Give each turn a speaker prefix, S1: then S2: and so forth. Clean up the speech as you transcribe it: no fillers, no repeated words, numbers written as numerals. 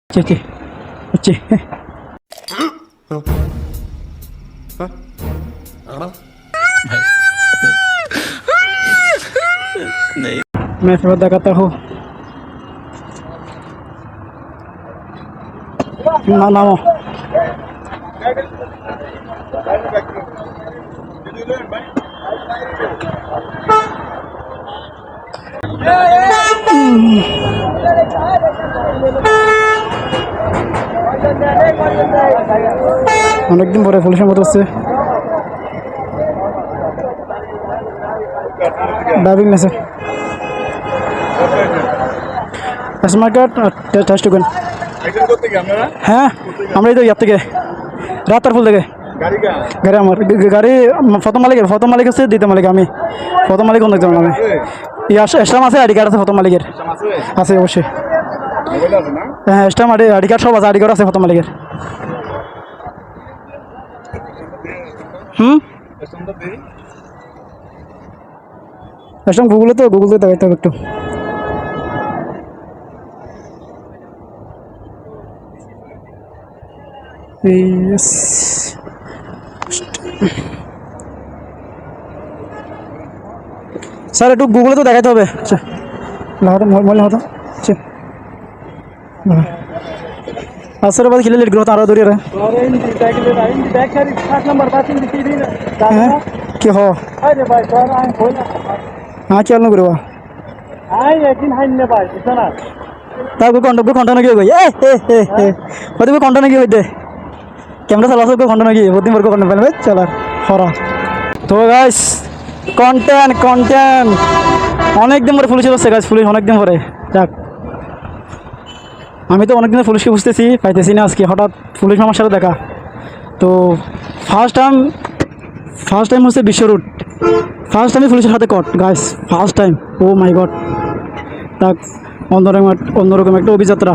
S1: হচ্ছে হচ্ছে मैं फिर दिखाता हूँ ना नामो অনেকদিন পরে পুলিশের মতো হচ্ছে driving licence market test token হ্যাঁ আমরা এই তো ইয়ার থেকে রাতার ফুল থেকে গাড়ি আমার গাড়ি প্রথম মালিক হচ্ছে দ্বিতীয় মালিক আমি প্রথম মালিক অনেক জন আমি স্টাম আছে আইডি কার্ড আছে প্রথম মালিকের আছে অবশ্যই হ্যাঁ স্টাম আইডি কার্ড সব আছে আইডি কার্ড আছে প্রথম মালিকের স্টাম গুগলে দেখাইতে হবে একটু স্যার একটু গুগলে তো দেখাতে হবে আচ্ছা মনে হতো আসলে বাদ খেলে লেট করতে আরো দৌড়িয়ে কি হ হ্যাঁ কি আলো করবো তারপর কন্টানো কি হয়ে ওদের কন্টানো কি হইতে ক্যামেরা চালাছো কন্টানো কি প্রতিদিন বর্গ কন্টেন্ট পেলে চলার হরা তো গাইস কন্টেন্ট অনেকদিন পরে পুলিশ হচ্ছে গাছ পুলিশ অনেকদিন পরে যাক আমি তো অনেকদিন পুলিশকে বুঝতেছি পাইতেছি না আজকে হঠাৎ পুলিশ আমার সাথে দেখা তো ফার্স্ট টাইম হচ্ছে বিশ্ব রুট ফার্স্ট টাইমই পুলিশের হাতে কট গাইস ফার্স্ট টাইম ও মাই গড যাক অন্যরকম একটা অভিযাত্রা